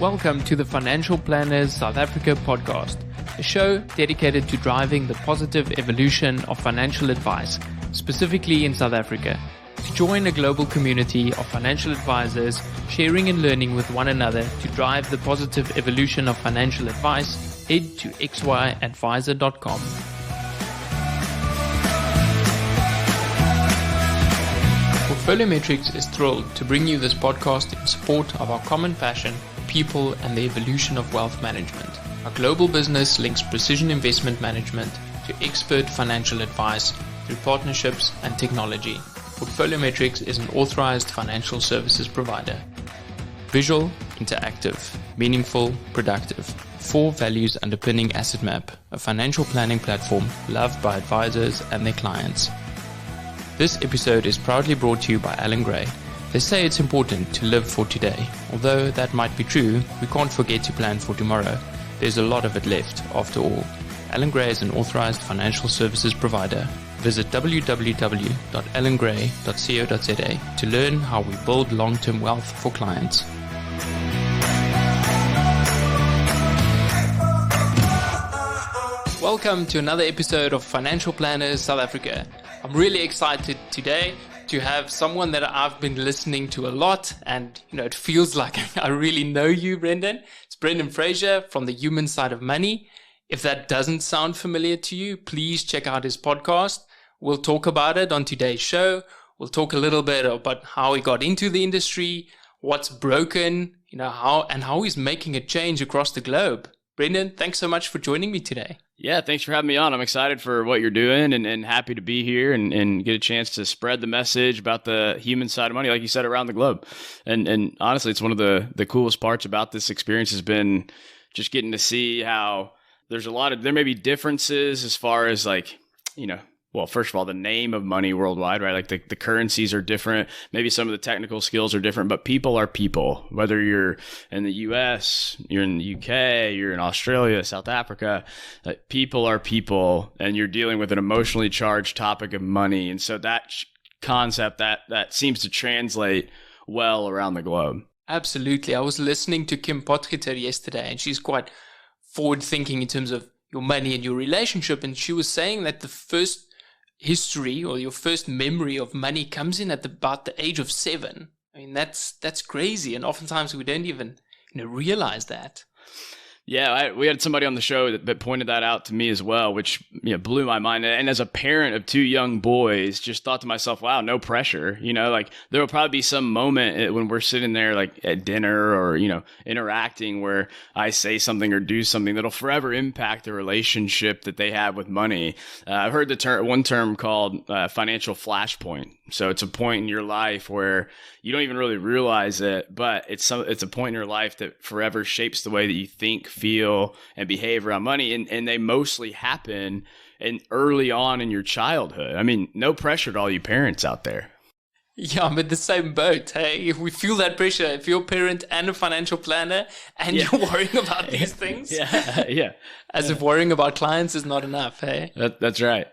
Welcome to the Financial Planners South Africa podcast, a show dedicated to driving the positive evolution of financial advice, specifically in South Africa. To join a global community of financial advisors, sharing and learning with one another to drive the positive evolution of financial advice, head to xyadvisor.com. Portfolio Metrics is thrilled to bring you this podcast in support of our common passion, people and the evolution of wealth management. Our global business links precision investment management to expert financial advice through partnerships and technology. Portfolio Metrics is an authorized financial services provider. Visual, interactive, meaningful, productive. 4 values underpinning Asset Map, a financial planning platform loved by advisors and their clients. This episode is proudly brought to you by Alan Gray. They say it's important to live for today. Although that might be true, we can't forget to plan for tomorrow. There's a lot of it left, after all. Alan Gray is an authorized financial services provider. Visit www.alangray.co.za to learn how we build long-term wealth for clients. Welcome to another episode of Financial Planners South Africa. I'm really excited today to have someone that I've been listening to a lot, and it feels like I really know you, Brendan. It's Brendan Frazier from the Human Side of Money. If that doesn't sound familiar to you, please check out his podcast. We'll talk about it on today's show. We'll talk a little bit about how he got into the industry, what's broken, how he's making a change across the globe. Brendan, thanks so much for joining me today. Yeah, thanks for having me on. I'm excited for what you're doing and happy to be here and get a chance to spread the message about the human side of money, like you said, around the globe. And honestly, it's one of the coolest parts about this experience has been just getting to see how there may be differences as far as well, first of all, the name of money worldwide, right? Like the currencies are different. Maybe some of the technical skills are different, but people are people. Whether you're in the US, you're in the UK, you're in Australia, South Africa, people are people, and you're dealing with an emotionally charged topic of money. And so that concept, that seems to translate well around the globe. Absolutely. I was listening to Kim Potgieter yesterday, and she's quite forward thinking in terms of your money and your relationship. And she was saying that the first history or your first memory of money comes in at about the age of 7. I mean, that's crazy. And oftentimes we don't even realize that. Yeah, we had somebody on the show that pointed that out to me as well, which blew my mind. And as a parent of 2 young boys, just thought to myself, wow, no pressure. There will probably be some moment when we're sitting there like at dinner or, interacting where I say something or do something that'll forever impact the relationship that they have with money. I've heard one term called financial flashpoint. So it's a point in your life where you don't even really realize it, but it's a point in your life that forever shapes the way that you think, feel, and behave around money. And they mostly happen early on in your childhood. I mean, no pressure to all you parents out there. Yeah, I'm in the same boat. Hey, if we feel that pressure, if you're a parent and a financial planner and you're worrying about these things, as if worrying about clients is not enough. Hey, that's right.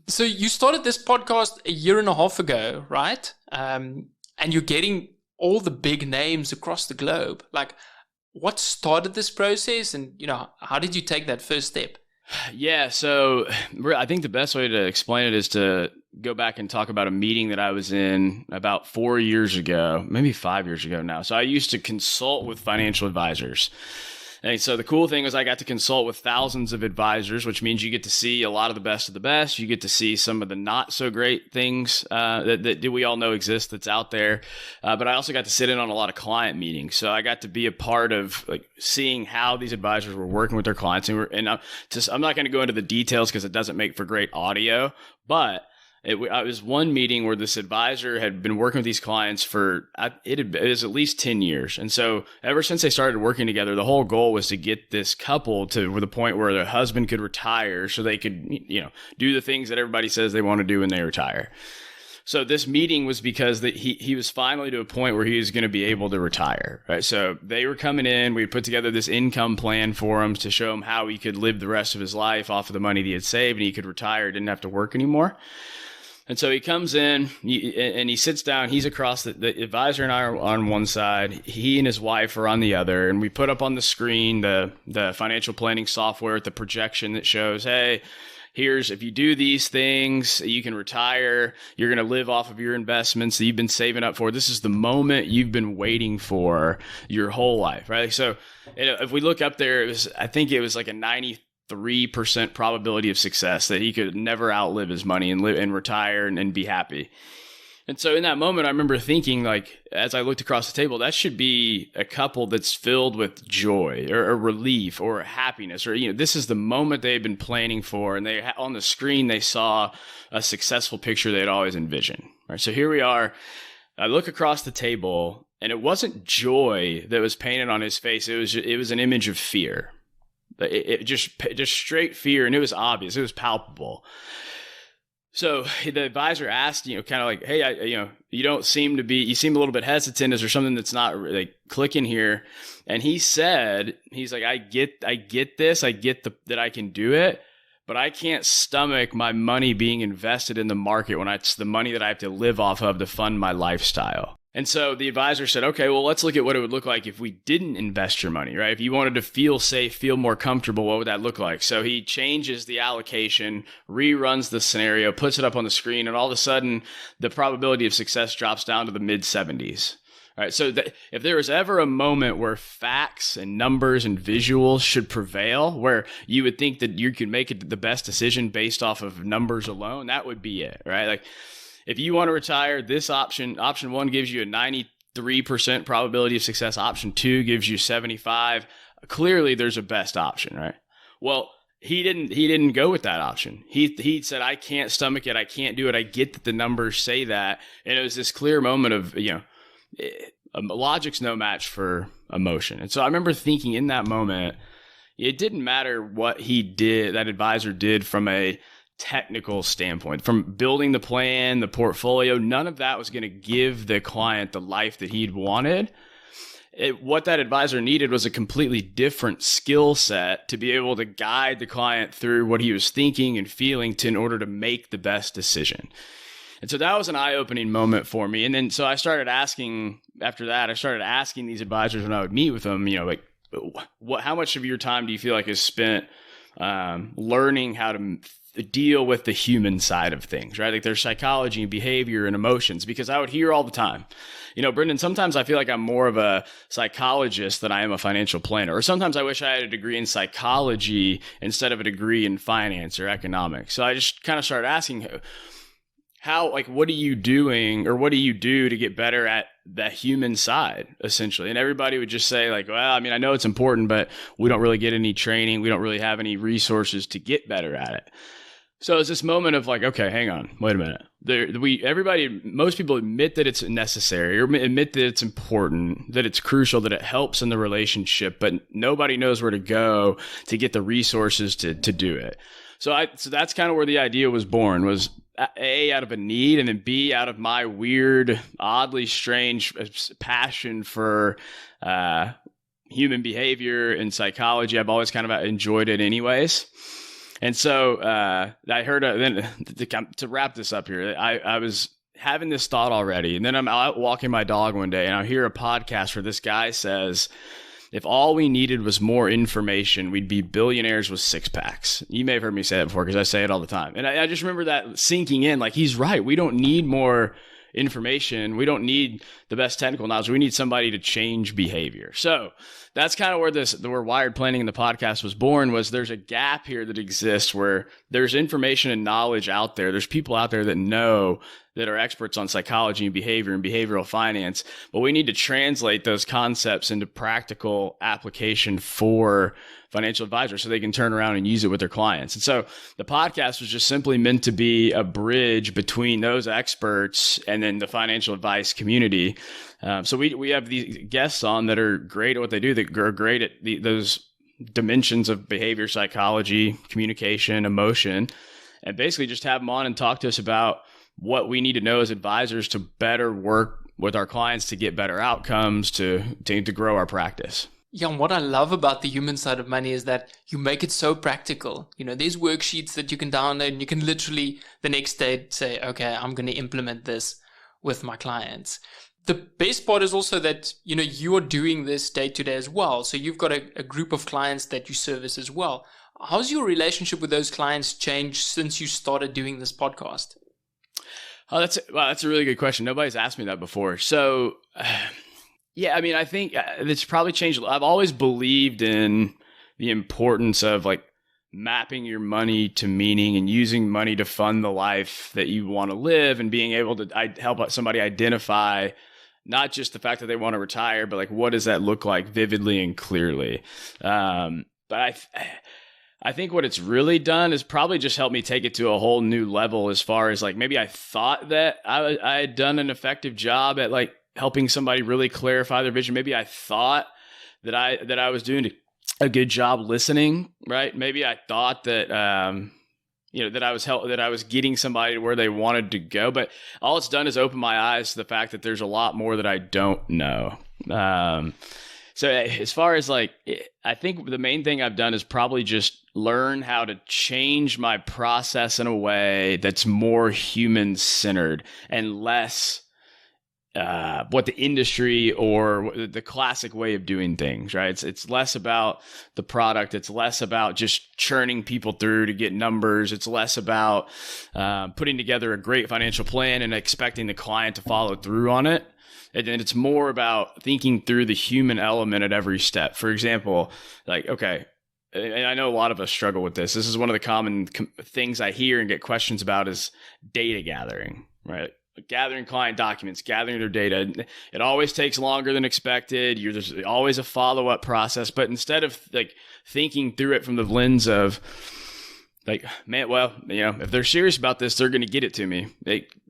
So you started this podcast a year and a half ago, right? And you're getting all the big names across the globe. Like, what started this process, and how did you take that first step? Yeah, so I think the best way to explain it is to go back and talk about a meeting that I was in about 4 years ago, maybe 5 years ago now. So I used to consult with financial advisors. And so the cool thing was I got to consult with thousands of advisors, which means you get to see a lot of the best. You get to see some of the not so great things that we all know exist that's out there. But I also got to sit in on a lot of client meetings. So I got to be a part of seeing how these advisors were working with their clients. And I'm not going to go into the details because it doesn't make for great audio, but it was one meeting where this advisor had been working with these clients for, it was at least 10 years. And so ever since they started working together, the whole goal was to get this couple to the point where their husband could retire so they could, do the things that everybody says they want to do when they retire. So this meeting was because he was finally to a point where he was going to be able to retire, right? So they were coming in, we put together this income plan for him to show him how he could live the rest of his life off of the money that he had saved and he could retire, didn't have to work anymore. And so he comes in and he sits down. He's across the advisor and I are on one side. He and his wife are on the other. And we put up on the screen the financial planning software with the projection that shows, hey, here's, if you do these things, you can retire. You're going to live off of your investments that you've been saving up for. This is the moment you've been waiting for your whole life, right? So if we look up there, I think it was like a 93% probability of success that he could never outlive his money and live and retire and be happy. And so in that moment, I remember thinking, like, as I looked across the table, that should be a couple that's filled with joy or relief or happiness, or, this is the moment they've been planning for. And on the screen, they saw a successful picture they'd always envisioned. Right. So here we are. I look across the table, and it wasn't joy that was painted on his face. It was an image of fear. It just straight fear, and it was obvious. It was palpable. So the advisor asked, kind of like, hey, you don't seem to be, you seem a little bit hesitant. Is there something that's not like clicking here? And he said, he's like, I get this. I get that I can do it, but I can't stomach my money being invested in the market when it's the money that I have to live off of to fund my lifestyle. And so the advisor said, okay, well, let's look at what it would look like if we didn't invest your money, right? If you wanted to feel safe, feel more comfortable, what would that look like? So he changes the allocation, reruns the scenario, puts it up on the screen, and all of a sudden, the probability of success drops down to the mid-70s. All right, so if there was ever a moment where facts and numbers and visuals should prevail, where you would think that you could make it the best decision based off of numbers alone, that would be it, right? Like, if you want to retire, this option one gives you a 93% probability of success. Option 2 gives you 75. Clearly, there's a best option, right? Well, he didn't go with that option. He said, I can't stomach it. I can't do it. I get that the numbers say that. And it was this clear moment of, logic's no match for emotion. And so I remember thinking in that moment, it didn't matter what he did, that advisor did from a technical standpoint, from building the plan, the portfolio. None of that was going to give the client the life that he'd wanted. What that advisor needed was a completely different skill set to be able to guide the client through what he was thinking and feeling in order to make the best decision. And so that was an eye-opening moment for me. And then so I started asking, after that, these advisors when I would meet with them, how much of your time do you feel like is spent learning how to deal with the human side of things, right? Like their psychology and behavior and emotions, because I would hear all the time, Brendan, sometimes I feel like I'm more of a psychologist than I am a financial planner. Or sometimes I wish I had a degree in psychology instead of a degree in finance or economics. So I just kind of started asking what are you doing, or what do you do to get better at that human side, essentially? And everybody would just say like, well, I know it's important, but we don't really get any training. We don't really have any resources to get better at it. So it's this moment of like, okay, hang on, wait a minute. Most people admit that it's necessary, or admit that it's important, that it's crucial, that it helps in the relationship, but nobody knows where to go to get the resources to do it. So that's kind of where the idea was born, was A, out of a need, and then B, out of my weird, oddly strange passion for human behavior and psychology. I've always kind of enjoyed it anyways. And so I heard, to wrap this up here, I was having this thought already, and then I'm out walking my dog one day, and I hear a podcast where this guy says, if all we needed was more information, we'd be billionaires with six packs. You may have heard me say that before, because I say it all the time. And I just remember that sinking in, like, he's right. We don't need more information. We don't need the best technical knowledge. We need somebody to change behavior. So that's kind of where Wired Planning in the podcast was born, was there's a gap here that exists where there's information and knowledge out there. There's people out there that are experts on psychology and behavior and behavioral finance, but we need to translate those concepts into practical application for financial advisors so they can turn around and use it with their clients. And so the podcast was just simply meant to be a bridge between those experts and then the financial advice community. So we have these guests on that are great at what they do, that are great at those dimensions of behavior, psychology, communication, emotion, and basically just have them on and talk to us about what we need to know as advisors to better work with our clients to get better outcomes, to grow our practice. Yeah, and what I love about the human side of money is that you make it so practical. There's worksheets that you can download and you can literally the next day say, okay, I'm going to implement this with my clients. The best part is also that, you're doing this day to day as well. So you've got a group of clients that you service as well. How's your relationship with those clients changed since you started doing this podcast? Oh, that's a really good question. Nobody's asked me that before. So, yeah, I mean, I think it's probably changed. I've always believed in the importance of like mapping your money to meaning and using money to fund the life that you want to live, and being able to help somebody identify not just the fact that they want to retire, but like, what does that look like vividly and clearly? But I think what it's really done is probably just helped me take it to a whole new level, as far as like, maybe I thought that I had done an effective job at like helping somebody really clarify their vision. Maybe I thought that I was doing a good job listening, right? Maybe I thought that that I was getting somebody to where they wanted to go. But all it's done is open my eyes to the fact that there's a lot more that I don't know. So as far as like, I think the main thing I've done is probably just learn how to change my process in a way that's more human centered and less what the industry or the classic way of doing things, right? It's less about the product. It's less about just churning people through to get numbers. It's less about putting together a great financial plan and expecting the client to follow through on it. And it's more about thinking through the human element at every step. For example, like, okay, and I know a lot of us struggle with this. This is one of the common things I hear and get questions about is data gathering, right? Gathering client documents, gathering their data. It always takes longer than expected. There's always a follow-up process. But instead of like thinking through it from the lens of like, man, well, if they're serious about this, they're going to get it to me.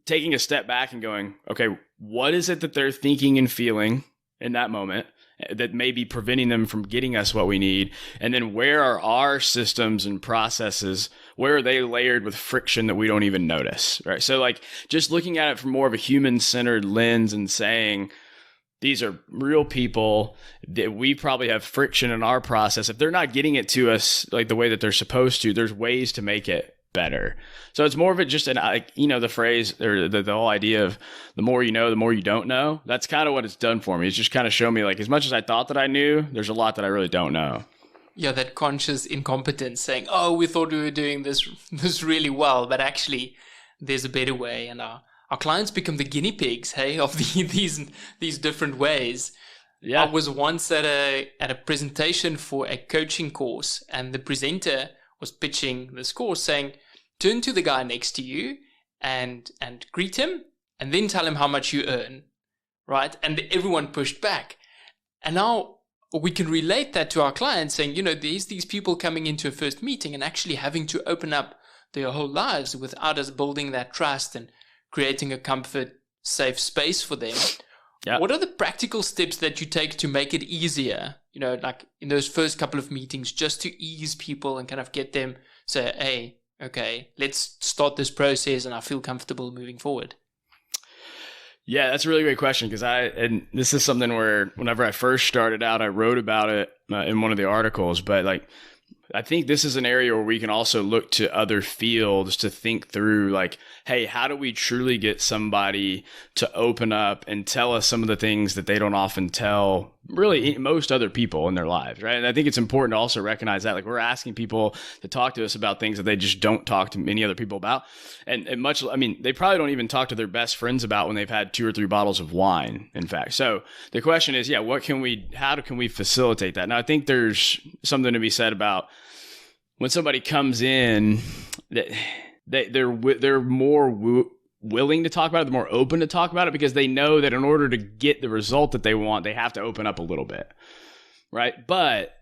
Taking a step back and going, okay, what is it that they're thinking and feeling in that moment that may be preventing them from getting us what we need? And then where are our systems and processes? Where are they layered with friction that we don't even notice, right? So like just looking at it from more of a human-centered lens and saying, these are real people that we probably have friction in our process. If they're not getting it to us like the way that they're supposed to, there's ways to make it better. So it's more of it just the phrase or the whole idea of the more you know, the more you don't know. That's kind of what it's done for me. It's just kind of shown me like as much as I thought that I knew, there's a lot that I really don't know. Yeah, that conscious incompetence saying, oh, we thought we were doing this really well, but actually there's a better way. And our clients become the guinea pigs, hey, of these different ways. Yeah. I was once at a presentation for a coaching course, and the presenter was pitching this course saying, turn to the guy next to you and greet him and then tell him how much you earn, right? And everyone pushed back. And now we can relate that to our clients saying, there's these people coming into a first meeting and actually having to open up their whole lives without us building that trust and creating a comfort, safe space for them. Yeah. What are the practical steps that you take to make it easier, like in those first couple of meetings, just to ease people and kind of get them say, hey, okay, let's start this process and I feel comfortable moving forward? Yeah, that's a really great question and this is something where whenever I first started out, I wrote about it in one of the articles, but like, I think this is an area where we can also look to other fields to think through like, hey, how do we truly get somebody to open up and tell us some of the things that they don't often tell really most other people in their lives, right? And I think it's important to also recognize that like we're asking people to talk to us about things that they just don't talk to many other people about. And they probably don't even talk to their best friends about when they've had 2 or 3 bottles of wine, in fact. So the question is, how can we facilitate that? Now, I think there's something to be said about when somebody comes in, that they're more willing to talk about it, they're more open to talk about it because they know that in order to get the result that they want, they have to open up a little bit, right? But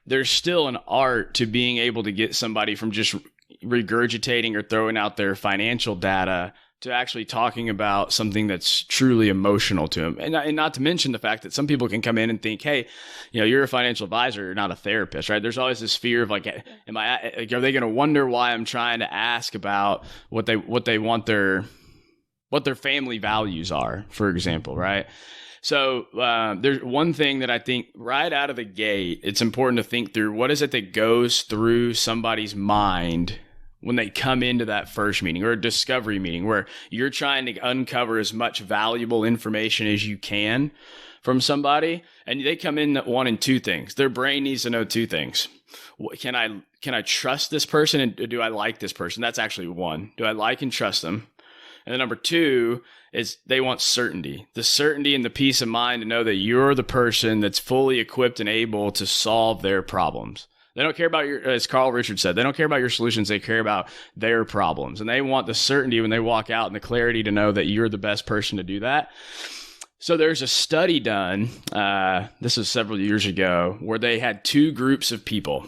there's still an art to being able to get somebody from just regurgitating or throwing out their financial data to actually talking about something that's truly emotional to them. And not to mention the fact that some people can come in and think, hey, you're a financial advisor, you're not a therapist, right? There's always this fear of like, are they going to wonder why I'm trying to ask about what they want what their family values are, for example, right? So there's one thing that I think right out of the gate, it's important to think through what is it that goes through somebody's mind when they come into that first meeting or a discovery meeting where you're trying to uncover as much valuable information as you can from somebody, and they come in wanting two things. Their brain needs to know two things. Can I trust this person, and do I like this person? That's actually one. Do I like and trust them? And then number two is they want certainty. The certainty and the peace of mind to know that you're the person that's fully equipped and able to solve their problems. They don't care about your, as Carl Richards said, they don't care about your solutions. They care about their problems. And they want the certainty when they walk out and the clarity to know that you're the best person to do that. So there's a study done, this was several years ago, where they had two groups of people.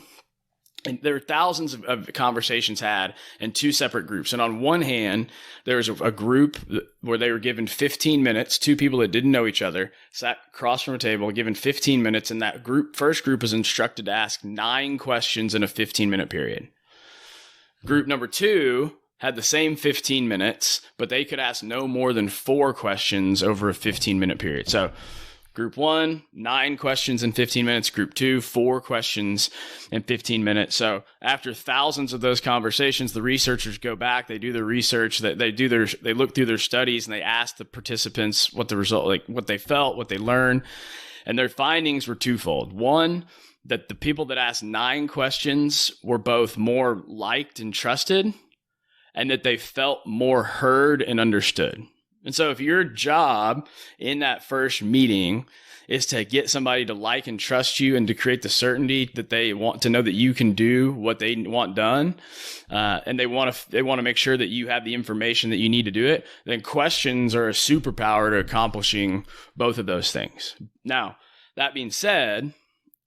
And there were thousands of conversations had in two separate groups. And on one hand, there was a group where they were given 15 minutes, two people that didn't know each other, sat across from a table, given 15 minutes. And that first group was instructed to ask 9 questions in a 15-minute period. Group number 2 had the same 15 minutes, but they could ask no more than 4 questions over a 15-minute period. So Group 1, 9 questions in 15 minutes. Group 2, 4 questions in 15 minutes. So after thousands of those conversations, the researchers go back, they do their research, they look through their studies, and they ask the participants what the result, like what they felt, what they learned. And their findings were twofold. One, that the people that asked 9 questions were both more liked and trusted, and that they felt more heard and understood. And so if your job in that first meeting is to get somebody to like and trust you and to create the certainty that they want to know that you can do what they want done, and they want to make sure that you have the information that you need to do it, then questions are a superpower to accomplishing both of those things. Now, that being said,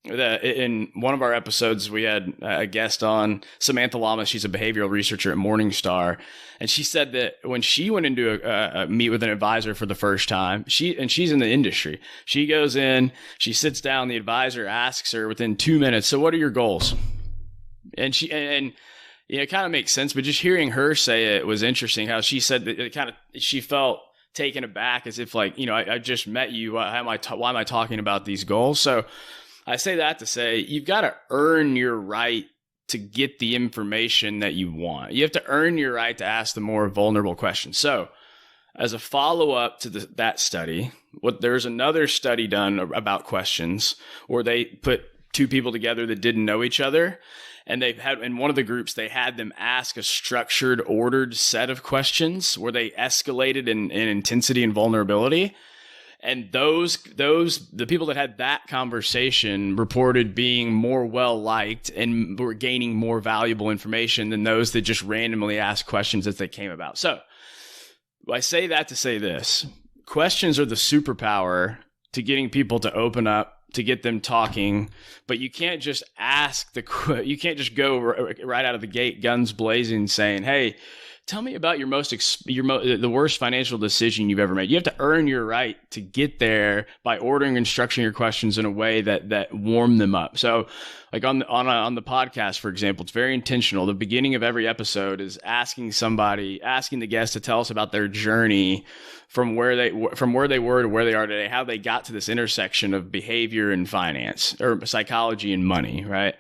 in one of our episodes, we had a guest on, Samantha Lamas. She's a behavioral researcher at Morningstar. And she said that when she went into a meet with an advisor for the first time, she's in the industry. She goes in, she sits down, the advisor asks her within 2 minutes, so what are your goals? And it kind of makes sense, but just hearing her say it was interesting, how she said that she felt taken aback, as if like, I just met you. Why am I talking about these goals? So I say that to say you've got to earn your right to get the information that you want. You have to earn your right to ask the more vulnerable questions. So as a follow-up to that study, there's another study done about questions where they put 2 people together that didn't know each other. And in one of the groups, they had them ask a structured, ordered set of questions where they escalated in intensity and vulnerability. And the people that had that conversation reported being more well-liked and were gaining more valuable information than those that just randomly asked questions as they came about. So I say that to say this. Questions are the superpower to getting people to open up, to get them talking, but you can't just you can't just go right out of the gate, guns blazing, saying, hey, tell me about the worst financial decision you've ever made. You have to earn your right to get there by ordering and structuring your questions in a way that warm them up. So like on the podcast, for example, it's very intentional. The beginning of every episode is asking the guest to tell us about their journey from where they were to where they are today, how they got to this intersection of behavior and finance, or psychology and money, right?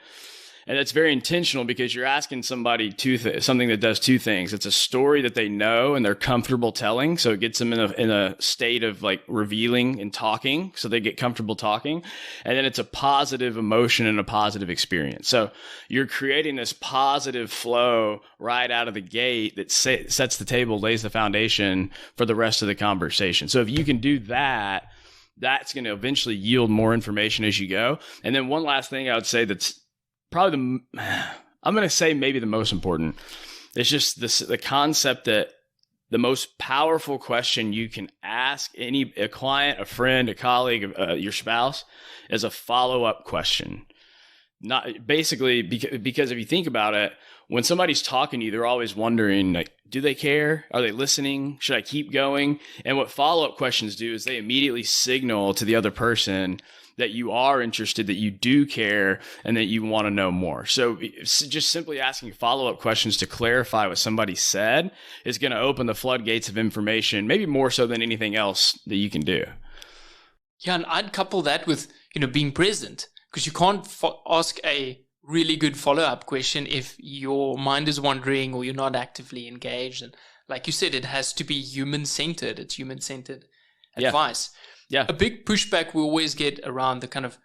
And that's very intentional because you're asking somebody something that does 2 things. It's a story that they know and they're comfortable telling. So it gets them in a state of like revealing and talking. So they get comfortable talking. And then it's a positive emotion and a positive experience. So you're creating this positive flow right out of the gate that sets the table, lays the foundation for the rest of the conversation. So if you can do that, that's going to eventually yield more information as you go. And then one last thing I would say that's probably I'm going to say maybe the most important. It's just the concept that the most powerful question you can ask a client, a friend, a colleague, your spouse is a follow-up question. Not basically because if you think about it, when somebody's talking to you, they're always wondering, like, do they care? Are they listening? Should I keep going? And what follow-up questions do is they immediately signal to the other person that you are interested, that you do care, and that you want to know more. So just simply asking follow-up questions to clarify what somebody said is going to open the floodgates of information, maybe more so than anything else that you can do. Yeah, and I'd couple that with, being present, because you can't ask a really good follow-up question if your mind is wandering or you're not actively engaged. And like you said, it has to be human-centered. It's human-centered advice. Yeah. A big pushback we always get around the kind of,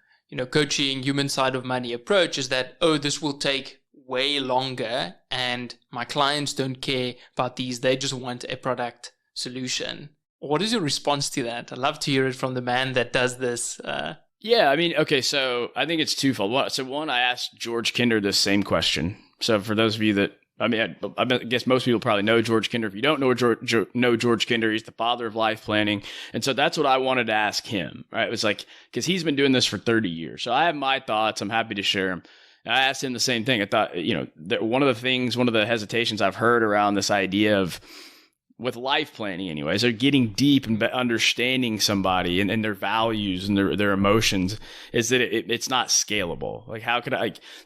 coaching human side of money approach is that, this will take way longer and my clients don't care about these. They just want a product solution. What is your response to that? I'd love to hear it from the man that does this. Yeah, I mean, okay, so I think it's twofold. So one, I asked George Kinder this same question. So for those of you that, I guess most people probably know George Kinder. If you don't know George Kinder, he's the father of life planning. And so that's what I wanted to ask him, right? It was like, because he's been doing this for 30 years. So I have my thoughts. I'm happy to share them. And I asked him the same thing. I thought, one of the hesitations I've heard around this idea of, with life planning anyways, they're getting deep and understanding somebody and their values and their emotions, is that it's not scalable. Like, how could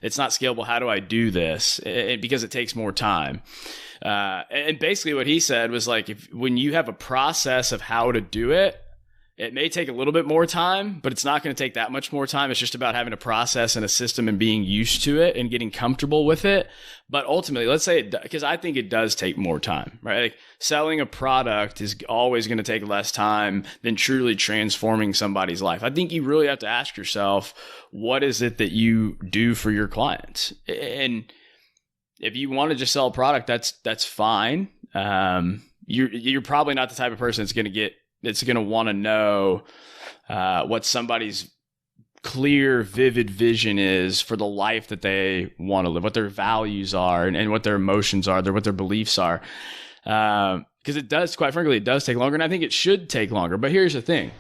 it's not scalable. How do I do this? Because it takes more time. And basically what he said was like, when you have a process of how to do it, it may take a little bit more time, but it's not going to take that much more time. It's just about having a process and a system and being used to it and getting comfortable with it. But ultimately, let's say, because I think it does take more time, right? Like, selling a product is always going to take less time than truly transforming somebody's life. I think you really have to ask yourself, what is it that you do for your clients? And if you want to just sell a product, that's fine. You're probably not the type of person that's going to want to know what somebody's clear, vivid vision is for the life that they want to live, what their values are and what their emotions are, what their beliefs are. Because it does, quite frankly, it does take longer. And I think it should take longer. But here's the thing.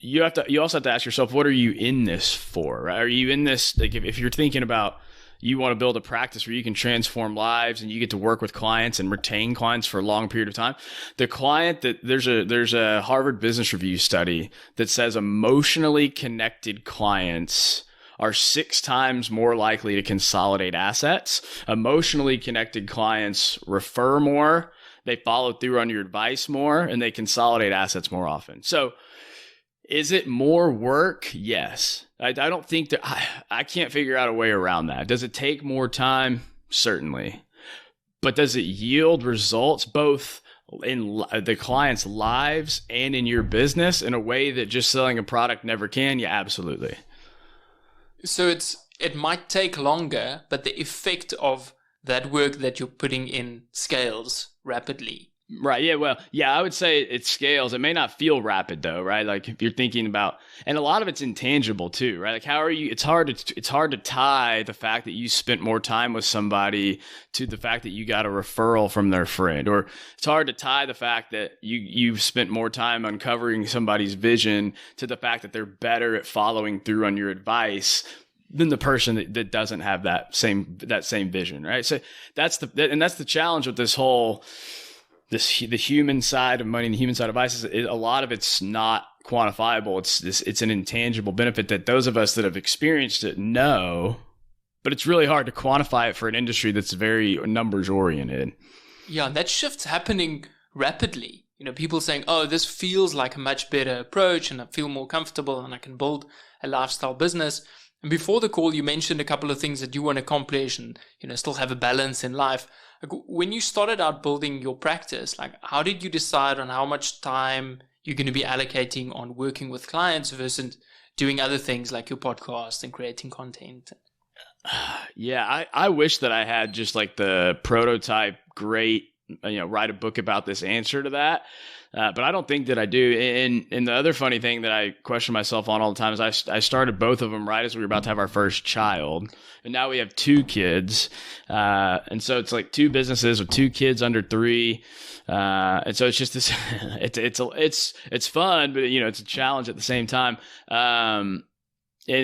You also have to ask yourself, what are you in this for? Right? Are you in this, like, if you're thinking about, you want to build a practice where you can transform lives and you get to work with clients and retain clients for a long period of time. There's a Harvard Business Review study that says emotionally connected clients are 6 times more likely to consolidate assets. Emotionally connected clients refer more, they follow through on your advice more, and they consolidate assets more often. So is it more work? Yes. I don't think that I can't figure out a way around that. Does it take more time? Certainly. But does it yield results both in the client's lives and in your business in a way that just selling a product never can? Yeah, absolutely. So it might take longer, but the effect of that work that you're putting in scales rapidly. Right. Yeah. Well, yeah, I would say it scales. It may not feel rapid though, right? Like, if you're thinking about, and a lot of it's intangible too, right? Like, how are you, it's hard to tie the fact that you spent more time with somebody to the fact that you got a referral from their friend, or it's hard to tie the fact that you've spent more time uncovering somebody's vision to the fact that they're better at following through on your advice than the person that doesn't have that same vision, right? So that's the challenge with this whole, the human side of money and the human side of vices. A lot of it's not quantifiable. It's an intangible benefit that those of us that have experienced it know, but it's really hard to quantify it for an industry that's very numbers oriented. Yeah, and that shift's happening rapidly. People saying, "Oh, this feels like a much better approach, and I feel more comfortable, and I can build a lifestyle business." And before the call, you mentioned a couple of things that you want to accomplish and, still have a balance in life. Like, when you started out building your practice, like, how did you decide on how much time you're going to be allocating on working with clients versus doing other things like your podcast and creating content? Yeah, I wish that I had just like the prototype, great, write a book about this answer to that. But I don't think that I do. And the other funny thing that I question myself on all the time is I started both of them right as we were about to have our first child. And now we have 2 kids. And so it's like 2 businesses with 2 kids under 3. And so it's just this, it's fun, but it's a challenge at the same time. And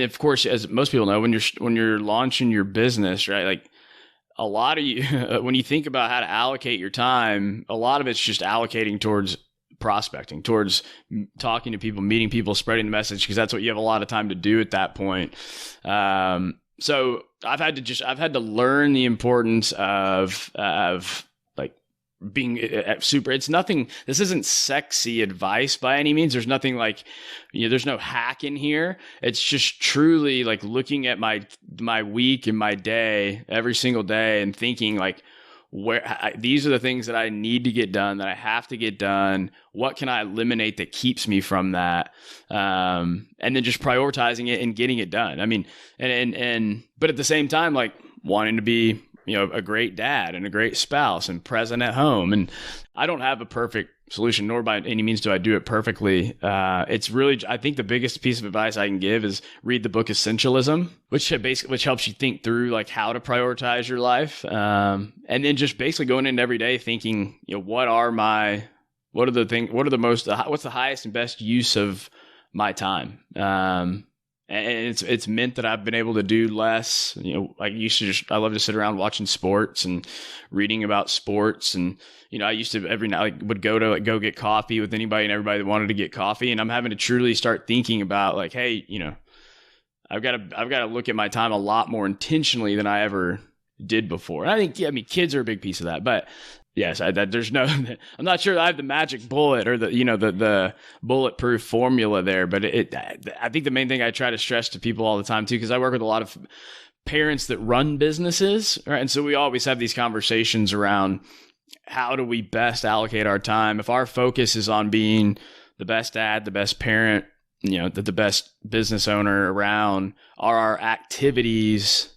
of course, as most people know, when you're launching your business, right? Like, a lot of you, when you think about how to allocate your time, a lot of it's just allocating towards prospecting, towards talking to people, meeting people, spreading the message, because that's what you have a lot of time to do at that point. So I've had to learn the importance of like being super, it's nothing, this isn't sexy advice by any means. There's nothing like, there's no hack in here. It's just truly like looking at my week and my day every single day and thinking like, these are the things that I need to get done, that I have to get done. What can I eliminate that keeps me from that? And then just prioritizing it and getting it done. I mean, but at the same time, like wanting to be, a great dad and a great spouse and present at home. And I don't have a perfect solution, nor by any means do I do it perfectly. It's really, I think the biggest piece of advice I can give is read the book Essentialism, which helps you think through like how to prioritize your life. And then just basically going in every day thinking, what's the highest and best use of my time? And it's meant that I've been able to do less. I love to sit around watching sports and reading about sports. And, I used to every night would go get coffee with anybody and everybody that wanted to get coffee. And I'm having to truly start thinking about like, hey, I've got to look at my time a lot more intentionally than I ever did before. And I think, kids are a big piece of that, but yes, there's no, I'm not sure I have the magic bullet or the bulletproof formula there, but I think the main thing I try to stress to people all the time too, because I work with a lot of parents that run businesses, right? And so we always have these conversations around how do we best allocate our time? If our focus is on being the best dad, the best parent, the best business owner around, are our activities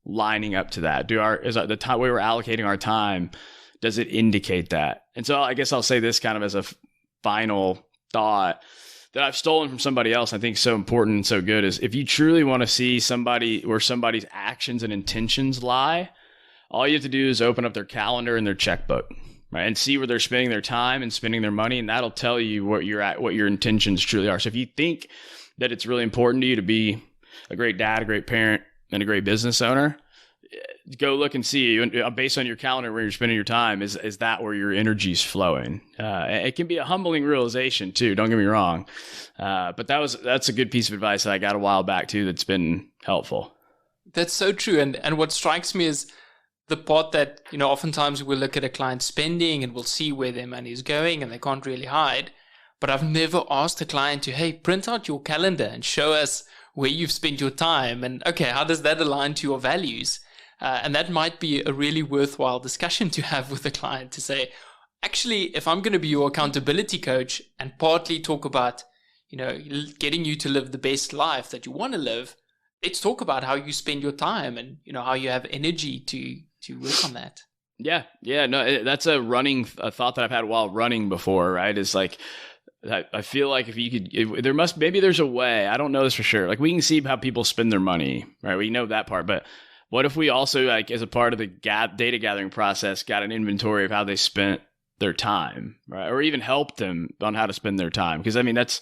lining up to that? Is the time we were allocating our time, does it indicate that? And so I guess I'll say this kind of as a final thought that I've stolen from somebody else, I think so important and so good, is if you truly want to see somebody where somebody's actions and intentions lie, all you have to do is open up their calendar and their checkbook, right? And see where they're spending their time and spending their money. And that'll tell you what your intentions truly are. So if you think that it's really important to you to be a great dad, a great parent, and a great business owner, go look and see based on your calendar where you're spending your time, is that where your energy is flowing? It can be a humbling realization too, don't get me wrong. But that's a good piece of advice that I got a while back too that's been helpful. That's so true. And what strikes me is the part that, oftentimes we'll look at a client's spending and we'll see where their money is going and they can't really hide. But I've never asked a client to, hey, print out your calendar and show us where you've spent your time. And okay, how does that align to your values? And that might be a really worthwhile discussion to have with the client to say, actually, if I'm going to be your accountability coach and partly talk about, getting you to live the best life that you want to live, let's talk about how you spend your time and, how you have energy to work on that. Yeah. No, that's a thought that I've had while running before, right? It's like, I feel like maybe there's a way, I don't know this for sure. Like we can see how people spend their money, right? We know that part, but what if we also, like, as a part of the data gathering process, got an inventory of how they spent their time, right? Or even helped them on how to spend their time? Because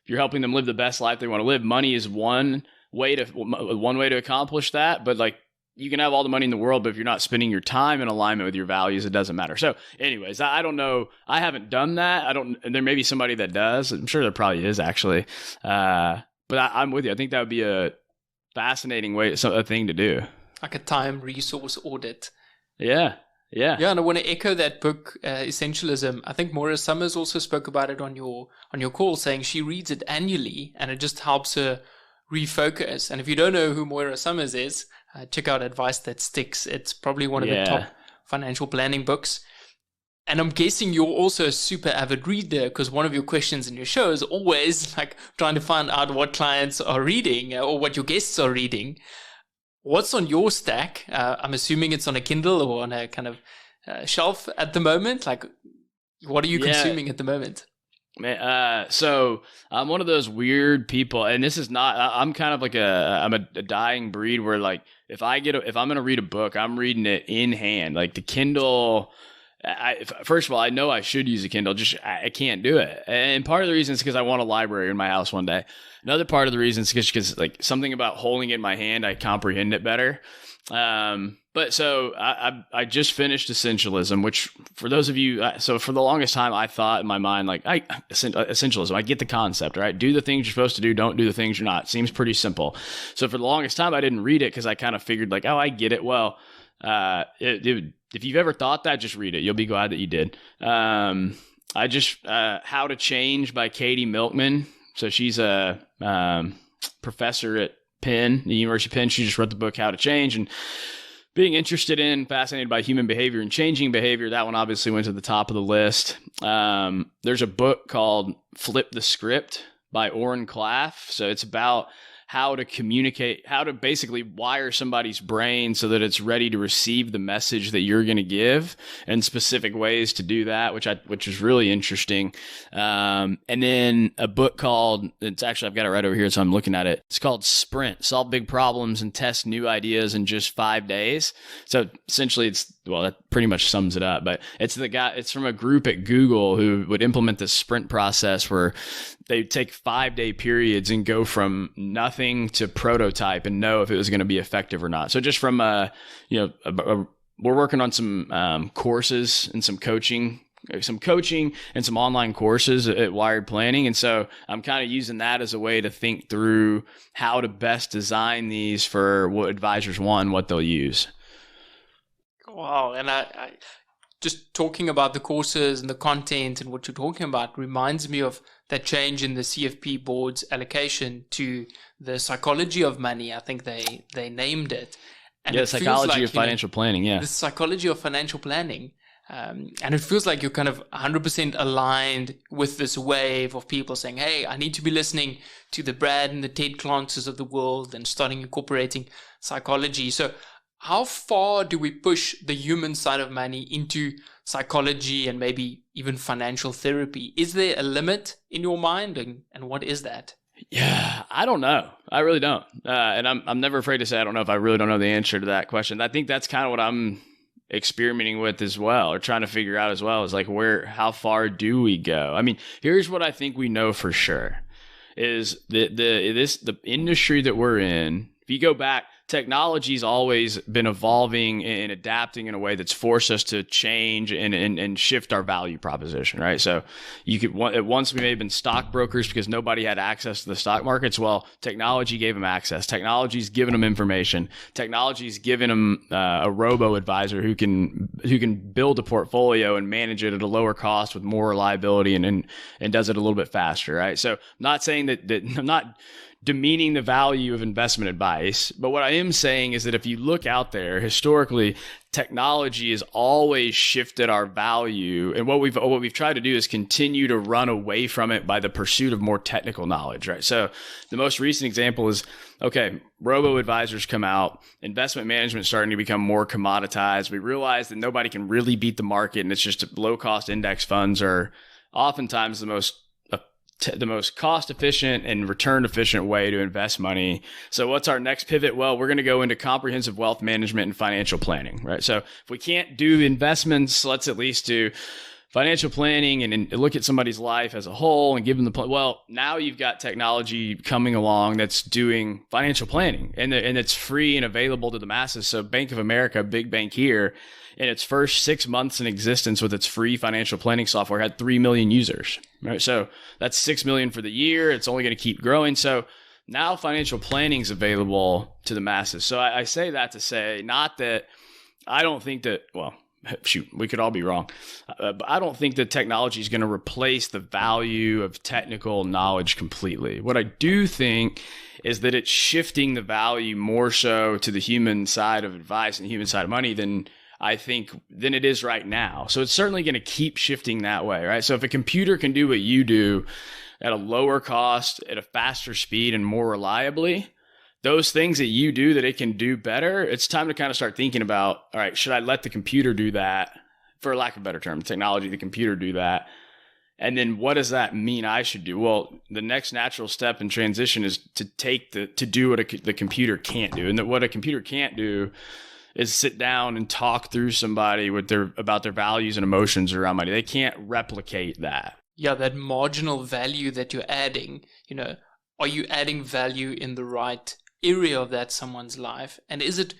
you're helping them live the best life they want to live. Money is one way to accomplish that, but like you can have all the money in the world, but if you're not spending your time in alignment with your values, it doesn't matter. So, anyways, I don't know. I haven't done that. There may be somebody that does. I'm sure there probably is actually. But I'm with you. I think that would be a fascinating a thing to do. Like a time resource audit. Yeah. And I want to echo that book, Essentialism. I think Moira Summers also spoke about it on your call, saying she reads it annually and it just helps her refocus. And if you don't know who Moira Summers is, check out Advice That Sticks. It's probably one of the top financial planning books. And I'm guessing you're also a super avid reader, because one of your questions in your show is always like trying to find out what clients are reading or what your guests are reading. What's on your stack? I'm assuming it's on a Kindle or on a kind of shelf at the moment. Like, what are you consuming at the moment? So I'm one of those weird people, and this is not, I'm kind of like I'm a dying breed where like, if I'm going to read a book, I'm reading it in hand, like the Kindle. First of all, I know I should use a Kindle, I can't do it. And part of the reason is because I want a library in my house one day. Another part of the reason is because like something about holding it in my hand, I comprehend it better. But so I just finished Essentialism, which for those of you, so for the longest time, I thought in my mind, like Essentialism, I get the concept, right? Do the things you're supposed to do. Don't do the things you're not. Seems pretty simple. So for the longest time, I didn't read it because I kind of figured like, oh, I get it. Well, If you've ever thought that, just read it. You'll be glad that you did. How to Change by Katie Miltman. So she's a professor at Penn, the University of Penn. She just wrote the book How to Change, and being interested in, fascinated by human behavior and changing behavior, that one obviously went to the top of the list. There's a book called Flip the Script by Oren Klaff. So it's about how to communicate, how to basically wire somebody's brain so that it's ready to receive the message that you're going to give, and specific ways to do that, which is really interesting. And then a book called, I've got it right over here, so I'm looking at it. It's called Sprint: Solve Big Problems and Test New Ideas in Just 5 Days. So essentially that pretty much sums it up, but it's from a group at Google who would implement this sprint process where they take 5-day periods and go from nothing to prototype and know if it was going to be effective or not. So just from we're working on some courses and some coaching and some online courses at Wired Planning. And so I'm kind of using that as a way to think through how to best design these for what advisors want, what they'll use. Wow. And I just talking about the courses and the content and what you're talking about reminds me of that change in the CFP board's allocation to the psychology of money. I think they named it. And yeah, psychology of financial planning. Yeah. The psychology of financial planning. And it feels like you're kind of 100% aligned with this wave of people saying, hey, I need to be listening to the Brad and the Ted Clances of the world and starting incorporating psychology. So how far do we push the human side of money into psychology and maybe even financial therapy? Is there a limit in your mind, and what is that? Yeah, I don't know. I really don't. And I'm never afraid to say I don't know if I really don't know the answer to that question. I think that's kind of what I'm experimenting with as well, or trying to figure out as well, is like how far do we go? I mean, here's what I think we know for sure is the industry that we're in. If you go back, technology's always been evolving and adapting in a way that's forced us to change and shift our value proposition, right? So at once we may have been stockbrokers because nobody had access to the stock markets. Well, technology gave them access. Technology's given them information. Technology's given them a robo-advisor who can build a portfolio and manage it at a lower cost with more reliability and does it a little bit faster, right? So I'm not saying that I'm not demeaning the value of investment advice. But what I am saying is that if you look out there, historically, technology has always shifted our value. And what we've tried to do is continue to run away from it by the pursuit of more technical knowledge, right? So the most recent example is, okay, robo-advisors come out, investment management starting to become more commoditized. We realize that nobody can really beat the market, and it's just low-cost index funds are oftentimes the most cost efficient and return efficient way to invest money. So what's our next pivot? Well, we're going to go into comprehensive wealth management and financial planning, right? So if we can't do investments, let's at least do financial planning and look at somebody's life as a whole and give them the plan. Well, now you've got technology coming along that's doing financial planning and it's free and available to the masses. So Bank of America, big bank here, in its first 6 months in existence with its free financial planning software, had 3 million users, right? So that's 6 million for the year. It's only going to keep growing. So now financial planning is available to the masses. So I say that to say, not that I don't think that, well, shoot, we could all be wrong. But I don't think that technology is going to replace the value of technical knowledge completely. What I do think is that it's shifting the value more so to the human side of advice and the human side of money than it is right now. So it's certainly going to keep shifting that way, right? So if a computer can do what you do at a lower cost, at a faster speed, and more reliably, those things that you do that it can do better, it's time to kind of start thinking about, all right, should I let the computer do that, for lack of a better term, technology, the computer do that? And then what does that mean I should do? Well, the next natural step in transition is to do what the computer can't do. And what a computer can't do is sit down and talk through somebody about their values and emotions around money. They can't replicate that. Yeah, that marginal value that you're adding, are you adding value in the right area of that someone's life? And is it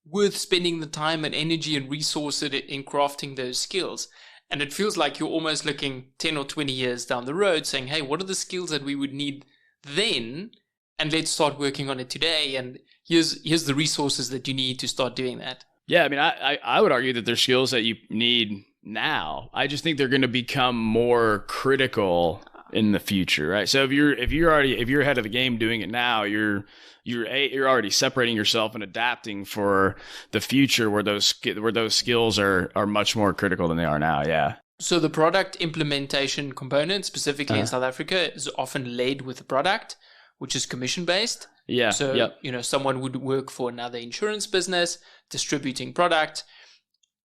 worth spending the time and energy and resources in crafting those skills? And it feels like you're almost looking 10 or 20 years down the road saying, hey, what are the skills that we would need then? And let's start working on it today. And here's the resources that you need to start doing that. Yeah, I mean, I would argue that they're skills that you need now. I just think they're going to become more critical in the future, right? So if you're ahead of the game doing it now, you're already separating yourself and adapting for the future where those skills are much more critical than they are now. Yeah. So the product implementation component, specifically in South Africa, is often led with the product, which is commission based. Yeah. So, someone would work for another insurance business distributing product.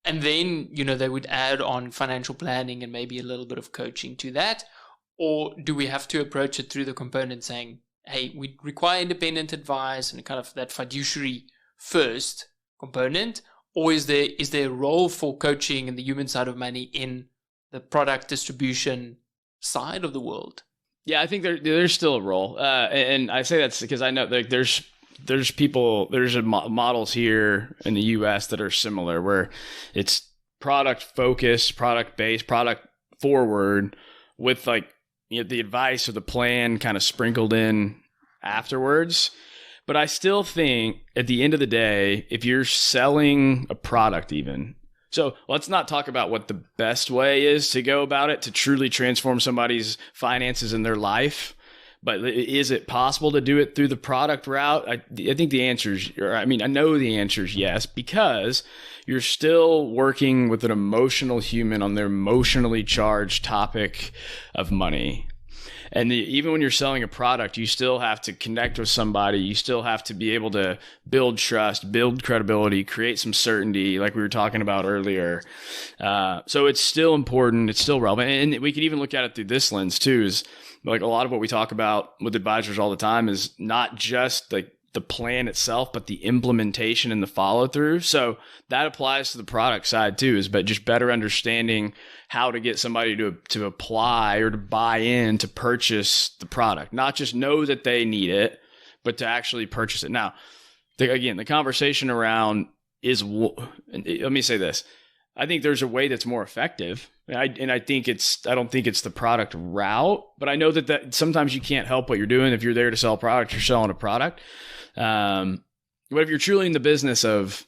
And then, they would add on financial planning and maybe a little bit of coaching to that. Or do we have to approach it through the component saying, hey, we require independent advice and kind of that fiduciary first component? Or is there a role for coaching and the human side of money in the product distribution side of the world? Yeah, I think there's still a role. And I say that's because I know like there's models here in the US that are similar where it's product focused, product based, product forward with like, the advice or the plan kind of sprinkled in afterwards. But I still think at the end of the day, if you're selling a product even, so let's not talk about what the best way is to go about it to truly transform somebody's finances in their life. But is it possible to do it through the product route? I think the answer is, I know the answer is yes, because you're still working with an emotional human on their emotionally charged topic of money. And even when you're selling a product, you still have to connect with somebody. You still have to be able to build trust, build credibility, create some certainty, like we were talking about earlier. So it's still important. It's still relevant. And we could even look at it through this lens too, is like a lot of what we talk about with advisors all the time is not just like the plan itself, but the implementation and the follow through. So that applies to the product side too, but just better understanding how to get somebody to apply or to buy in to purchase the product, not just know that they need it, but to actually purchase it. Now, the conversation around let me say this. I think there's a way that's more effective. I don't think it's the product route, but I know that sometimes you can't help what you're doing. If you're there to sell a product, you're selling a product. But if you're truly in the business of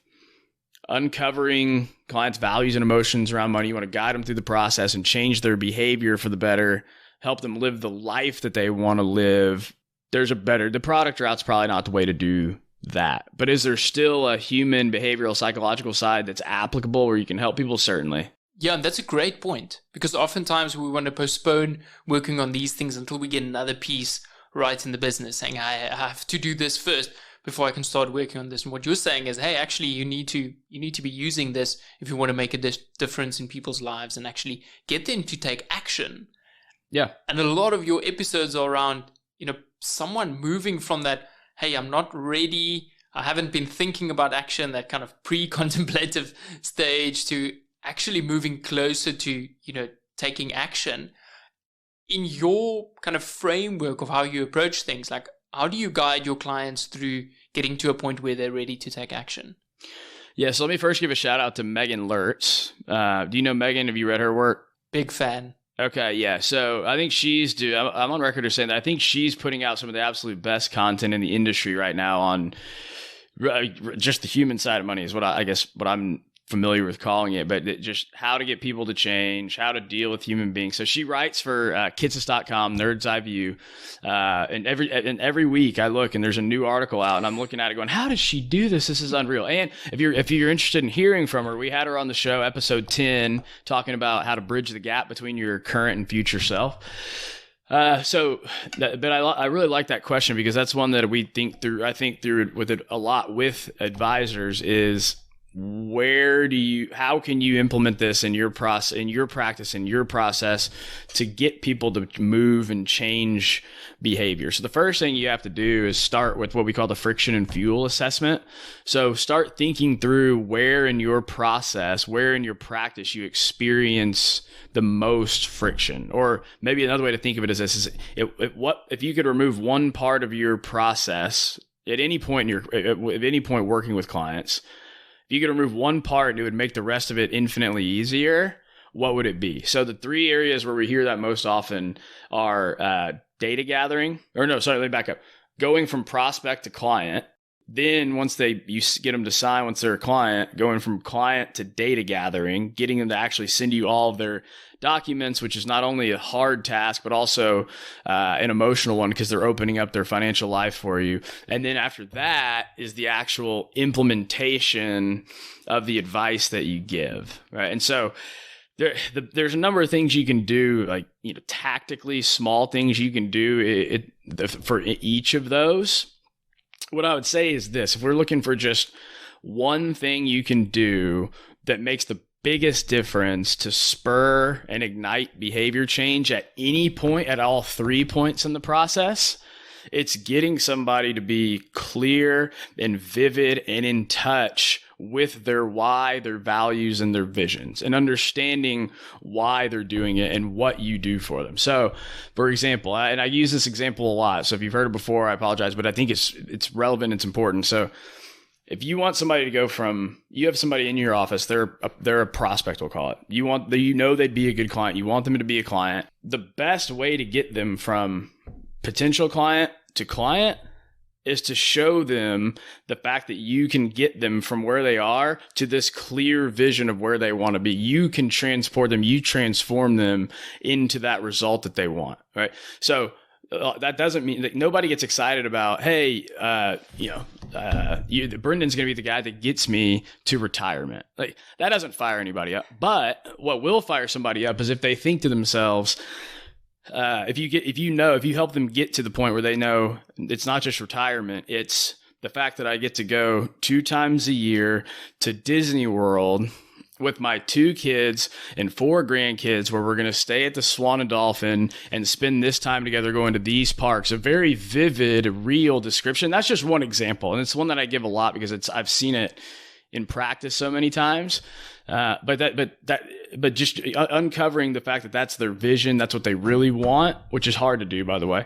uncovering clients' values and emotions around money, you want to guide them through the process and change their behavior for the better, help them live the life that they want to live. The product route's probably not the way to do that. But is there still a human behavioral psychological side that's applicable where you can help people? Certainly. Yeah, and that's a great point, because oftentimes we want to postpone working on these things until we get another piece right in the business, saying I have to do this first before I can start working on this. And what you're saying is, hey, actually you need to be using this if you want to make a difference in people's lives and actually get them to take action. Yeah. And a lot of your episodes are around, someone moving from that, hey, I'm not ready, I haven't been thinking about action, that kind of pre-contemplative stage, to actually moving closer to, taking action. In your kind of framework of how you approach things, like how do you guide your clients through getting to a point where they're ready to take action? Yeah, so let me first give a shout out to Megan Lertz. Do you know Megan? Have you read her work? Big fan. Okay, yeah. So I think I'm on record as saying that I think she's putting out some of the absolute best content in the industry right now on just the human side of money is what I'm familiar with calling it, but just how to get people to change, how to deal with human beings. So she writes for Kitsis.com, Nerd's Eye View, and every week I look and there's a new article out, and I'm looking at it going, how does she do this? This is unreal. And if you're interested in hearing from her, we had her on the show, episode 10, talking about how to bridge the gap between your current and future self. But I really like that question, because that's one that we think through. I think through with it a lot with advisors is, how can you implement this in your process, in your practice, in your process to get people to move and change behavior? So the first thing you have to do is start with what we call the friction and fuel assessment. So start thinking through where in your process, where in your practice you experience the most friction. Or maybe another way to think of it is this: if you could remove one part of your process at any point working with clients, if you could remove one part and it would make the rest of it infinitely easier, what would it be? So the three areas where we hear that most often are data gathering, let me back up. Going from prospect to client, Then once you get them to sign, once they're a client, going from client to data gathering, getting them to actually send you all of their documents, which is not only a hard task, but also an emotional one because they're opening up their financial life for you. And then after that is the actual implementation of the advice that you give, right? And so there's a number of things you can do, like, tactically small things you can do for each of those. What I would say is this: if we're looking for just one thing you can do that makes the biggest difference to spur and ignite behavior change at any point, at all 3 points in the process, it's getting somebody to be clear and vivid and in touch with their why, their values, and their visions, and understanding why they're doing it and what you do for them. So, for example, and I use this example a lot, so if you've heard it before, I apologize, but I think it's relevant, it's important. So if you want somebody to go from, you have somebody in your office, they're a prospect, we'll call it. They'd be a good client. You want them to be a client. The best way to get them from potential client to client is to show them the fact that you can get them from where they are to this clear vision of where they want to be. You can transport them, you transform them into that result that they want, right? So that doesn't mean that nobody gets excited about, hey, Brendan's going to be the guy that gets me to retirement. Like, that doesn't fire anybody up. But what will fire somebody up is if they think to themselves, if you help them get to the point where they know it's not just retirement, it's the fact that I get to go 2 times a year to Disney World with my 2 kids and 4 grandkids, where we're going to stay at the Swan and Dolphin and spend this time together going to these parks. A very vivid, real description. That's just one example. And it's one that I give a lot because I've seen it in practice so many times. But just uncovering the fact that that's their vision, that's what they really want, which is hard to do, by the way.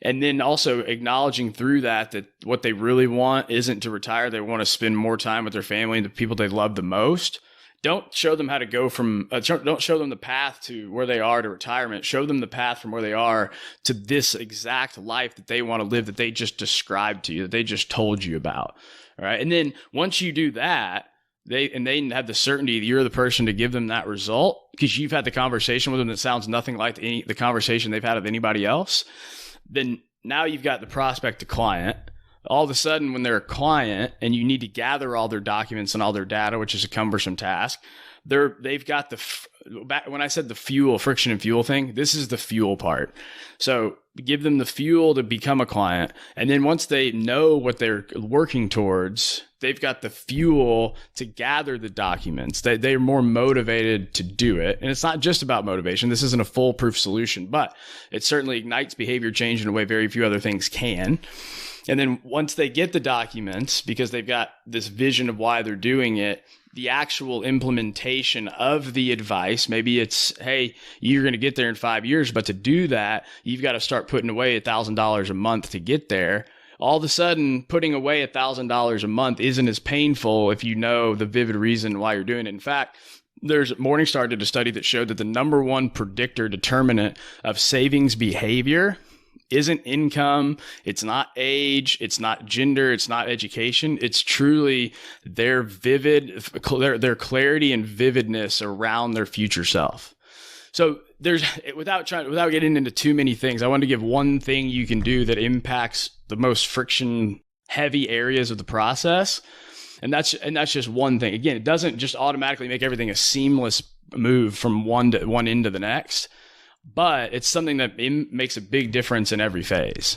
And then also acknowledging through that what they really want isn't to retire. They want to spend more time with their family and the people they love the most. Don't show them how to go from, don't show them the path to where they are to retirement. Show them the path from where they are to this exact life that they want to live, that they just described to you, that they just told you about. All right. And then once you do that, they have the certainty that you're the person to give them that result because you've had the conversation with them that sounds nothing like the conversation they've had with anybody else. Then now you've got the prospect to client. All of a sudden, when they're a client and you need to gather all their documents and all their data, which is a cumbersome task, they've got when I said the friction and fuel thing, this is the fuel part. So give them the fuel to become a client. And then once they know what they're working towards, they've got the fuel to gather the documents. They're more motivated to do it. And it's not just about motivation. This isn't a foolproof solution, but it certainly ignites behavior change in a way very few other things can. And then once they get the documents, because they've got this vision of why they're doing it, the actual implementation of the advice, maybe it's, hey, you're going to get there in 5 years, but to do that, you've got to start putting away $1,000 a month to get there. All of a sudden, putting away $1,000 a month isn't as painful if you know the vivid reason why you're doing it. In fact, Morningstar did a study that showed that the number one predictor determinant of savings behavior isn't income, it's not age, it's not gender, it's not education. It's truly their clarity and vividness around their future self. So without getting into too many things, I want to give one thing you can do that impacts the most friction heavy areas of the process. And that's just one thing. Again, it doesn't just automatically make everything a seamless move from one end to the next. But it's something that makes a big difference in every phase.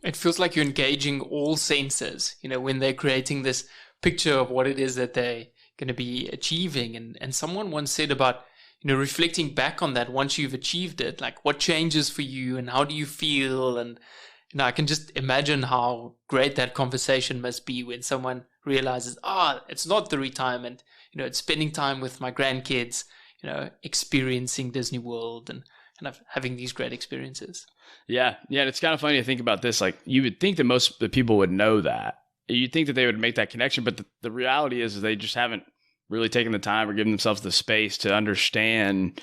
It feels like you're engaging all senses, when they're creating this picture of what it is that they're going to be achieving. And someone once said about, reflecting back on that once you've achieved it, like what changes for you and how do you feel? And, I can just imagine how great that conversation must be when someone realizes, it's not the retirement, it's spending time with my grandkids, experiencing Disney World and kind of having these great experiences. Yeah. And it's kind of funny to think about this. Like, you would think that most of the people would know that. You'd think that they would make that connection, but the reality is they just haven't really taken the time or given themselves the space to understand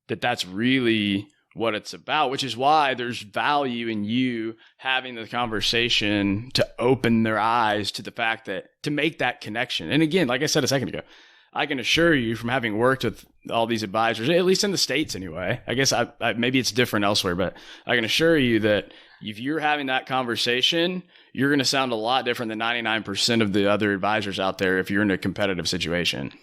that that's really what it's about, which is why there's value in you having the conversation to open their eyes to the fact that to make that connection. And again, like I said a second ago, I can assure you from having worked with all these advisors, at least in the States anyway, I guess maybe it's different elsewhere, but I can assure you that if you're having that conversation, you're going to sound a lot different than 99% of the other advisors out there if you're in a competitive situation.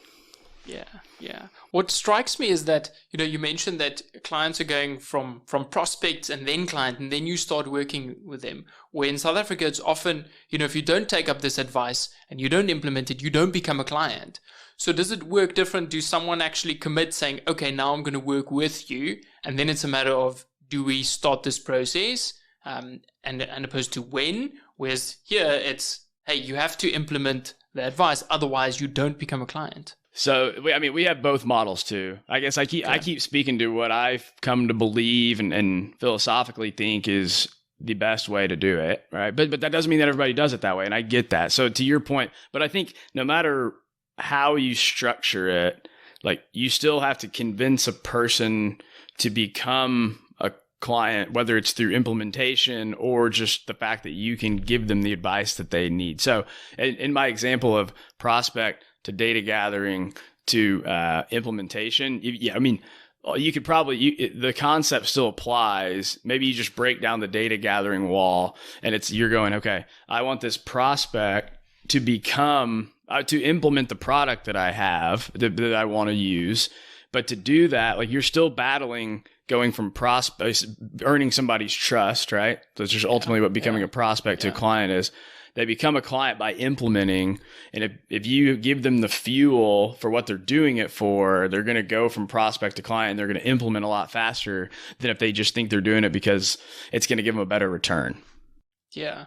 Yeah. What strikes me is that, you mentioned that clients are going from prospects and then client, and then you start working with them. Where in South Africa, it's often, if you don't take up this advice and you don't implement it, you don't become a client. So does it work different? Do someone actually commit saying, okay, now I'm going to work with you, and then it's a matter of, do we start this process, and opposed to when? Whereas here it's, hey, you have to implement the advice, otherwise you don't become a client. So, we have both models too. I guess I keep speaking to what I've come to believe and philosophically think is the best way to do it, right? But that doesn't mean that everybody does it that way, and I get that. So to your point, but I think no matter how you structure it, like you still have to convince a person to become a client, whether it's through implementation or just the fact that you can give them the advice that they need. So in my example of prospect to data gathering to implementation, you could probably, the concept still applies. Maybe you just break down the data gathering wall and you're going, okay, I want this prospect to become, to implement the product that I have that I want to use. But to do that, like you're still battling going from prospects, earning somebody's trust, right? So it's just ultimately what becoming a prospect to a client is. They become a client by implementing. And if you give them the fuel for what they're doing it for, they're going to go from prospect to client. And they're going to implement a lot faster than if they just think they're doing it because it's going to give them a better return. Yeah.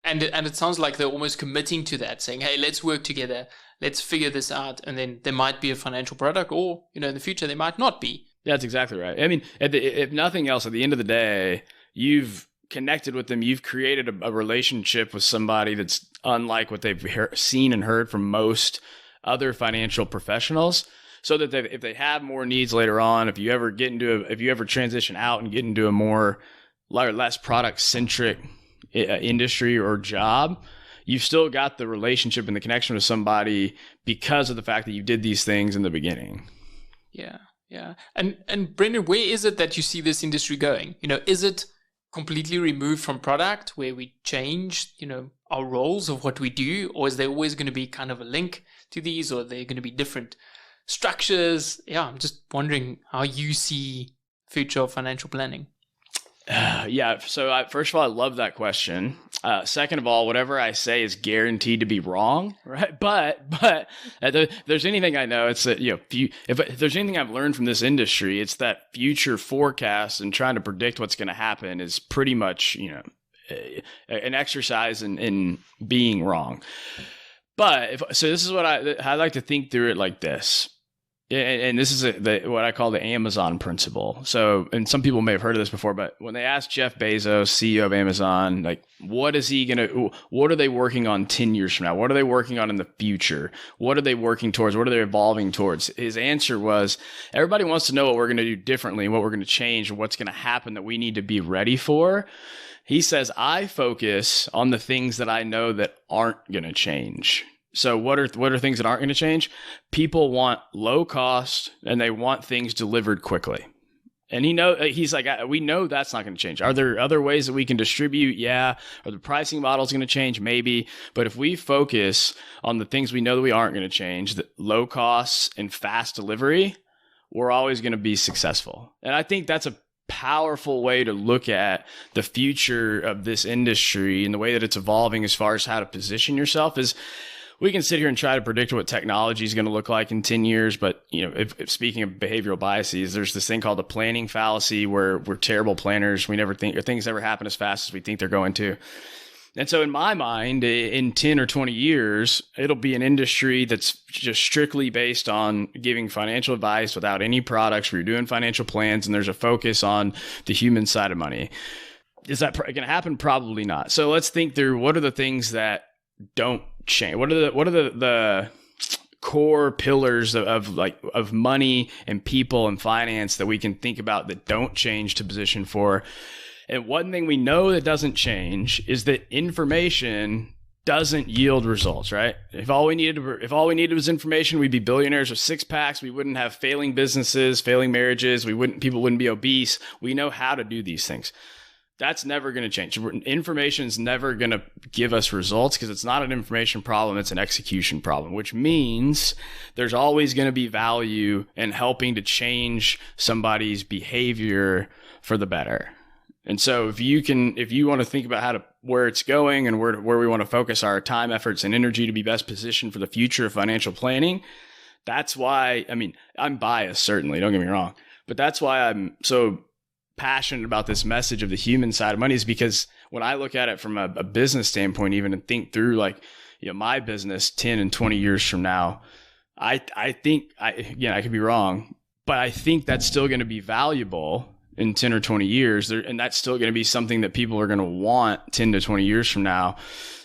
And it sounds like they're almost committing to that, saying, hey, let's work together. Let's figure this out. And then there might be a financial product or, in the future, there might not be. That's exactly right. If nothing else, at the end of the day, you've connected with them. You've created a relationship with somebody that's unlike what they've seen and heard from most other financial professionals. So that if they have more needs later on, if you ever transition out and get into a more or less product centric industry or job, you've still got the relationship and the connection with somebody because of the fact that you did these things in the beginning. Yeah. And Brendan, where is it that you see this industry going? Is it completely removed from product where we change, our roles of what we do? Or is there always going to be kind of a link to these, or are there going to be different structures? Yeah, I'm just wondering how you see future of financial planning. So first of all, I love that question. Second of all, whatever I say is guaranteed to be wrong, right? But if there's anything I know, it's that, if there's anything I've learned from this industry, it's that future forecast and trying to predict what's going to happen is pretty much, an exercise in being wrong. But so this is what I like to think through it like this. And this is what I call the Amazon principle. So, and some people may have heard of this before, but when they asked Jeff Bezos, CEO of Amazon, like, what are they working on 10 years from now? What are they working on in the future? What are they working towards? What are they evolving towards? His answer was, everybody wants to know what we're going to do differently and what we're going to change and what's going to happen that we need to be ready for. He says, I focus on the things that I know that aren't going to change. So what are things that aren't going to change? People want low cost and they want things delivered quickly. And he's like, we know that's not going to change. Are there other ways that we can distribute? Yeah. Are the pricing models going to change? Maybe. But if we focus on the things we know that we aren't going to change, the low costs and fast delivery, we're always going to be successful. And I think that's a powerful way to look at the future of this industry and the way that it's evolving as far as how to position yourself is. We can sit here and try to predict what technology is going to look like in 10 years. But, if speaking of behavioral biases, there's this thing called the planning fallacy where we're terrible planners. We never think things never happen as fast as we think they're going to. And so in my mind, in 10 or 20 years, it'll be an industry that's just strictly based on giving financial advice without any products where you're doing financial plans and there's a focus on the human side of money. Is that going to happen? Probably not. So let's think through what are the things that don't change. What are the core pillars of money and people and finance that we can think about that don't change to position for. And one thing we know that doesn't change is that information doesn't yield results, right? If all we needed was information, we'd be billionaires with six packs. We wouldn't have failing businesses, failing marriages. People wouldn't be obese. We know how to do these things. That's never going to change. Information is never going to give us results because it's not an information problem. It's an execution problem, which means there's always going to be value in helping to change somebody's behavior for the better. And so if you want to think about where it's going and where we want to focus our time, efforts, and energy to be best positioned for the future of financial planning, that's why, I'm biased, certainly, don't get me wrong, but that's why I'm so passionate about this message of the human side of money, is because when I look at it from a business standpoint, even, and think through my business 10 and 20 years from now, I think, I could be wrong, but I think that's still going to be valuable in 10 or 20 years. And that's still going to be something that people are going to want 10 to 20 years from now,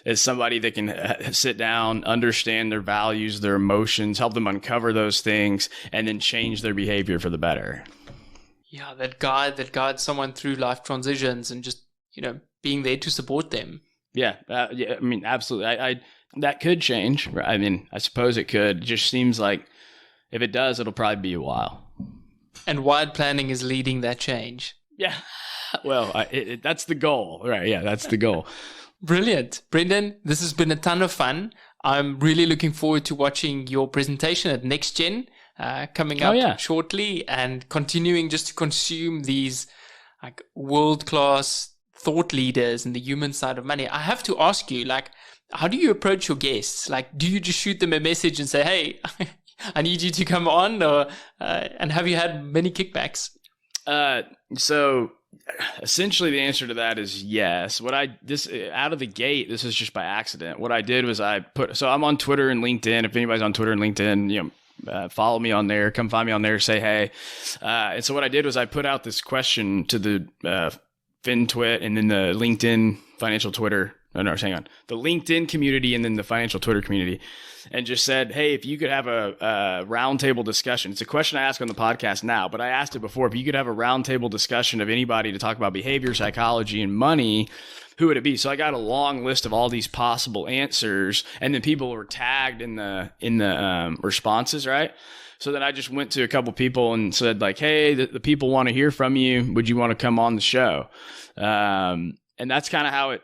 is somebody that can sit down, understand their values, their emotions, help them uncover those things, and then change their behavior for the better. Yeah, that guides someone through life transitions and just, being there to support them. Yeah, absolutely. I that could change. I suppose it could. It just seems like if it does, it'll probably be a while. And wired planning is leading that change. Yeah. Well, that's the goal, right? Yeah, that's the goal. Brilliant. Brendan, this has been a ton of fun. I'm really looking forward to watching your presentation at NextGen coming up shortly, and continuing just to consume these world-class thought leaders in the human side of money. I have to ask you, how do you approach your guests? Do you just shoot them a message and say, hey, I need you to come on, or and have you had many kickbacks? So essentially the answer to that is yes. Out of the gate, this is just by accident. What I did was so I'm on Twitter and LinkedIn. If anybody's on Twitter and LinkedIn, follow me on there, come find me on there, say hey. And so what I did was I put out this question to the FinTwit and then the LinkedIn financial Twitter. The LinkedIn community and then the financial Twitter community, and just said, hey, if you could have a roundtable discussion. It's a question I ask on the podcast now, but I asked it before. If you could have a roundtable discussion of anybody to talk about behavior, psychology, and money, who would it be? So I got a long list of all these possible answers, and then people were tagged in the responses, right? So then I just went to a couple people and said, hey, the people want to hear from you. Would you want to come on the show? And that's kind of how it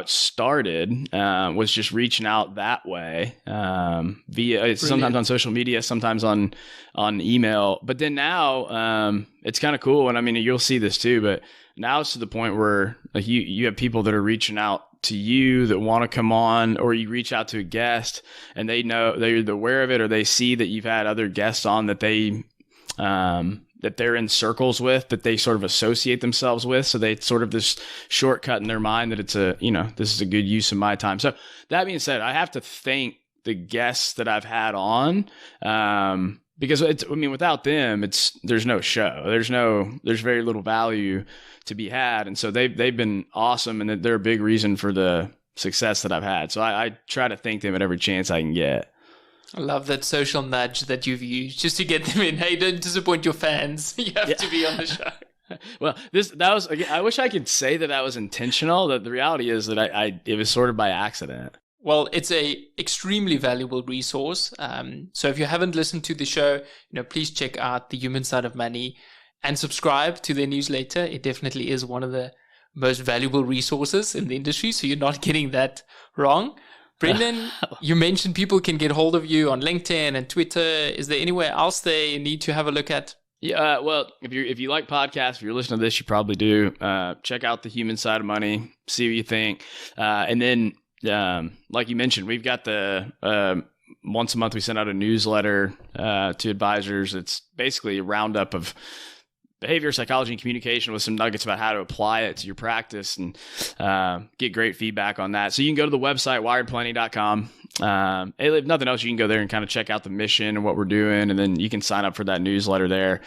started, was just reaching out that way, via sometimes on social media, sometimes on email. But then now, it's kind of cool. And you'll see this too, but now it's to the point where you have people that are reaching out to you that want to come on, or you reach out to a guest and they know they're either aware of it, or they see that you've had other guests on that that they're in circles with, that they sort of associate themselves with. So they sort of this shortcut in their mind that it's this is a good use of my time. So that being said, I have to thank the guests that I've had on, because without them, there's no show. There's very little value to be had. And so they've been awesome, and they're a big reason for the success that I've had. So I try to thank them at every chance I can get. I love that social nudge that you've used just to get them in. Hey, don't disappoint your fans. You have to be on the show. Well, I wish I could say that was intentional. That the reality is that it was sort of by accident. Well, it's a extremely valuable resource. So if you haven't listened to the show, please check out The Human Side of Money and subscribe to their newsletter. It definitely is one of the most valuable resources in the industry. So you're not getting that wrong. Brendan, you mentioned people can get hold of you on LinkedIn and Twitter. Is there anywhere else they need to have a look at? Yeah, well, if you like podcasts, if you're listening to this, you probably do. Check out The Human Side of Money, see what you think. And then, like you mentioned, we've got the once a month we send out a newsletter to advisors. It's basically a roundup of behavior, psychology, and communication with some nuggets about how to apply it to your practice, and get great feedback on that. So you can go to the website, wiredplanning.com, Hey, if nothing else, you can go there and kind of check out the mission and what we're doing. And then you can sign up for that newsletter there,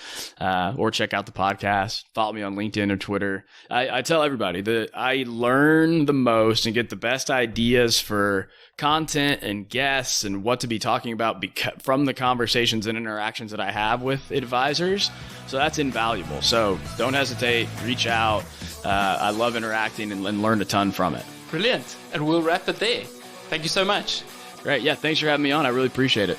or check out the podcast. Follow me on LinkedIn or Twitter. I tell everybody that I learn the most and get the best ideas for content and guests and what to be talking about from the conversations and interactions that I have with advisors. So that's invaluable. So don't hesitate, reach out. I love interacting and learned a ton from it. Brilliant. And we'll wrap it there. Thank you so much. Great. Yeah. Thanks for having me on. I really appreciate it.